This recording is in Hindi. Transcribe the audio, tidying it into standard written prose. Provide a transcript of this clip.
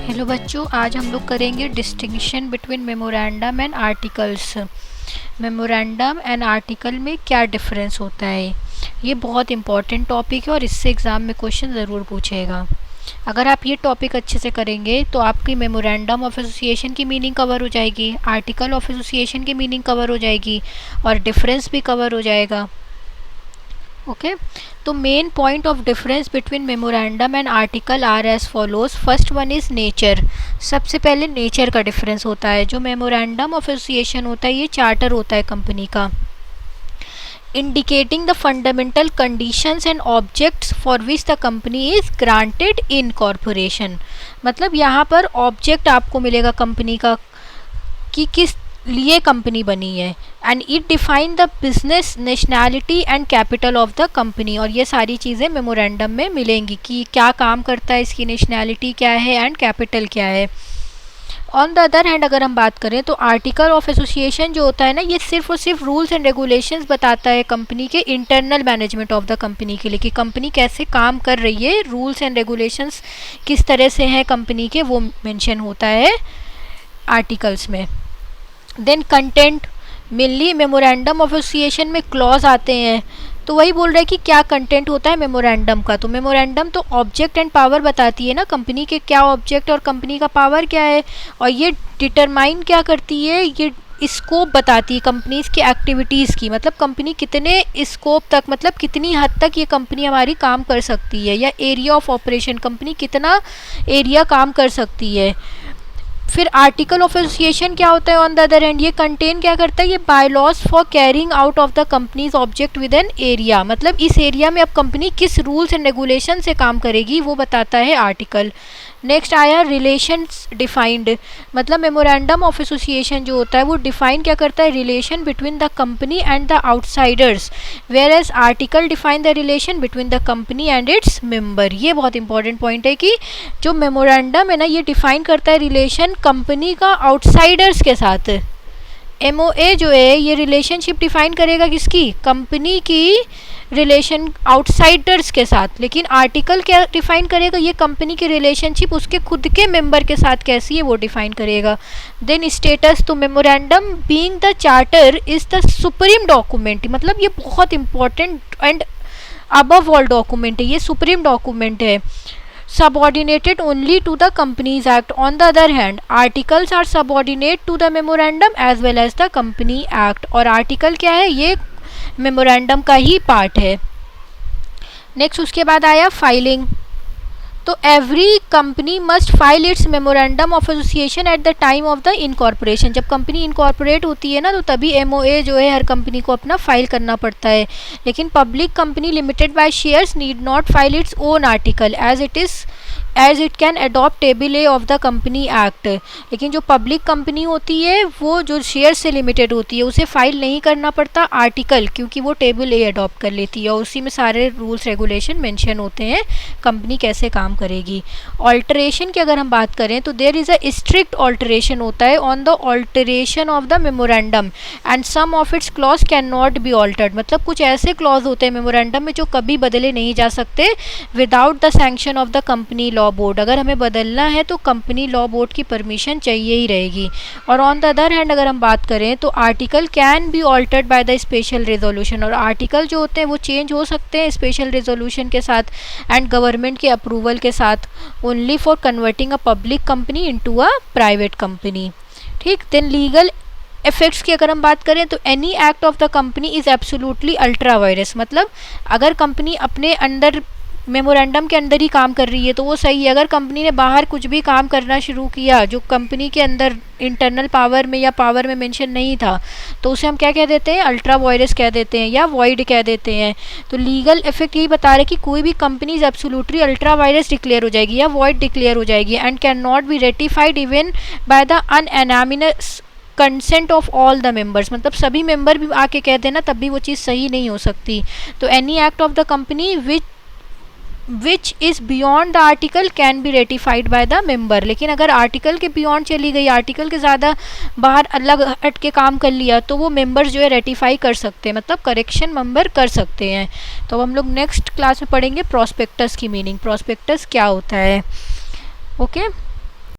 हेलो बच्चों, आज हम लोग करेंगे distinction between memorandum and articles. Memorandum and article में क्या डिफरेंस होता है, ये बहुत इंपॉर्टेंट टॉपिक है और इससे एग्ज़ाम में क्वेश्चन ज़रूर पूछेगा। अगर आप ये टॉपिक अच्छे से करेंगे तो आपकी मेमोरेंडम ऑफ एसोसिएशन की मीनिंग कवर हो जाएगी, आर्टिकल ऑफ एसोसिएशन की मीनिंग कवर हो जाएगी और डिफरेंस भी कवर हो जाएगा। ओके तो main point of difference between memorandum and article are as follows. First one is nature. सबसे पहले नेचर का डिफरेंस होता है। जो मेमोरेंडम ऑफ एसोसिएशन होता है ये चार्टर होता है कंपनी का, indicating the fundamental conditions and objects for which the company is granted in corporation. मतलब यहाँ पर ऑब्जेक्ट आपको मिलेगा कंपनी का कि किस लिए कंपनी बनी है, and it define the business, nationality and capital of the company. और ये सारी चीज़ें मेमोरेंडम में मिलेंगी कि क्या काम करता है, इसकी नेशनैलिटी क्या है एंड कैपिटल क्या है। ऑन द अदर हैंड अगर हम बात करें तो आर्टिकल ऑफ एसोसिएशन जो होता है ना, ये सिर्फ और सिर्फ रूल्स एंड रेगुलेशंस बताता है कंपनी के internal management of the company के लिए, कि कंपनी कैसे काम कर रही है, रूल्स एंड रेगुलेशंस किस तरह से हैं कंपनी के, वो मेंशन होता है आर्टिकल्स में। Then content, mainly memorandum of association में क्लॉज आते हैं, तो वही बोल रहा है कि क्या कंटेंट होता है मेमोरेंडम का। तो मेमोरेंडम तो ऑब्जेक्ट एंड पावर बताती है ना, कंपनी के क्या ऑब्जेक्ट और कंपनी का पावर क्या है, और ये डिटरमाइन क्या करती है, ये स्कोप बताती है कंपनीज की एक्टिविटीज़ की। मतलब कंपनी कितने स्कोप तक, मतलब कितनी हद तक ये कंपनी हमारी काम कर सकती है, या एरिया ऑफ ऑपरेशन, कंपनी कितना एरिया काम कर सकती है। फिर आर्टिकल ऑफ एसोसिएशन क्या होता है ऑन द अदर हैंड, ये कंटेन क्या करता है, ये bylaws for carrying out of the companies object with an area. मतलब इस एरिया में अब कंपनी किस रूल्स एंड रेगुलेशन से काम करेगी वो बताता है आर्टिकल। नेक्स्ट आया रिलेशंस डिफाइंड। मतलब मेमोरेंडम ऑफ एसोसिएशन जो होता है वो डिफाइन क्या करता है, relation between the company and the outsiders, where as article define the relation between the company and its member. ये बहुत इंपॉर्टेंट पॉइंट है कि जो मेमोरेंडम है ना, ये डिफाइन करता है रिलेशन कंपनी का आउटसाइडर्स के साथ। MOA जो है ये रिलेशनशिप डिफाइन करेगा किसकी, कंपनी की रिलेशन आउटसाइडर्स के साथ। लेकिन आर्टिकल क्या डिफाइन करेगा, ये कंपनी की रिलेशनशिप उसके खुद के मेंबर के साथ कैसी है वो डिफाइन करेगा। देन स्टेटस, तो memorandum being the charter is the supreme document. मतलब ये बहुत important and above all document है, ये सुप्रीम डॉक्यूमेंट है, subordinated only to the Companies Act. On the other hand, articles are subordinate to the memorandum as well as the Company Act. और आर्टिकल क्या है, ये मेमोरेंडम का ही पार्ट है। नेक्स्ट उसके बाद आया फाइलिंग। तो every company must file it's memorandum of association at the time of the incorporation. जब कंपनी इनकॉर्पोरेट होती है ना, तो तभी MOA जो है हर कंपनी को अपना फाइल करना पड़ता है। लेकिन public company limited by shares need not file its own article as it can adopt table A of the company act. लेकिन जो पब्लिक कंपनी होती है वो जो शेयर से लिमिटेड होती है उसे फाइल नहीं करना पड़ता आर्टिकल, क्योंकि वो टेबल ए अडॉप्ट कर लेती है और उसी में सारे रूल्स रेगुलेशन मेंशन होते हैं कंपनी कैसे काम करेगी। ऑल्टरेशन की अगर हम बात करें तो there is a strict alteration होता है on the alteration of the memorandum and some of its clause can not be altered. मतलब कुछ ऐसे क्लॉज होते हैं मेमोरेंडम में जो कभी बदले नहीं जा सकते without the sanction of the company law board. अगर हमें बदलना है तो कंपनी लॉ बोर्ड की परमिशन चाहिए ही रहेगी। और ऑन द अदर हैंड अगर हम बात करें तो article can be altered by the special resolution. और आर्टिकल जो होते हैं वो चेंज हो सकते हैं स्पेशल रेजोल्यूशन के साथ एंड गवर्नमेंट के अप्रूवल के साथ, only for converting a public company into a private company. ठीक। देन लीगल इफेक्ट्स की अगर हम बात करें तो any act of the company is absolutely ultra virus. मतलब अगर कंपनी अपने अंदर मेमोरेंडम के अंदर ही काम कर रही है तो वो सही है। अगर कंपनी ने बाहर कुछ भी काम करना शुरू किया जो कंपनी के अंदर इंटरनल पावर में या पावर में मेंशन नहीं था, तो उसे हम क्या कह देते हैं, अल्ट्रा वायरस कह देते हैं या वॉइड कह देते हैं। तो लीगल इफेक्ट यही बता रहे कि कोई भी company absolutely ultra vires declare हो जाएगी या वॉइड डिक्लेयर हो जाएगी and can not be ratified even by the unanimous consent of all the members. मतलब सभी मेंबर भी आके कह देना तब भी वो चीज़ सही नहीं हो सकती। तो any act of the company which is beyond the article can be ratified by the member. लेकिन अगर आर्टिकल के बियॉन्ड चली गई, आर्टिकल के ज़्यादा बाहर अलग हट के काम कर लिया, तो वो मेंबर्स जो है रेटिफाई कर सकते हैं, मतलब करेक्शन मेंबर कर सकते हैं। तो अब हम लोग नेक्स्ट क्लास में पढ़ेंगे प्रॉस्पेक्टस की मीनिंग, प्रॉस्पेक्टस क्या होता है। ओके।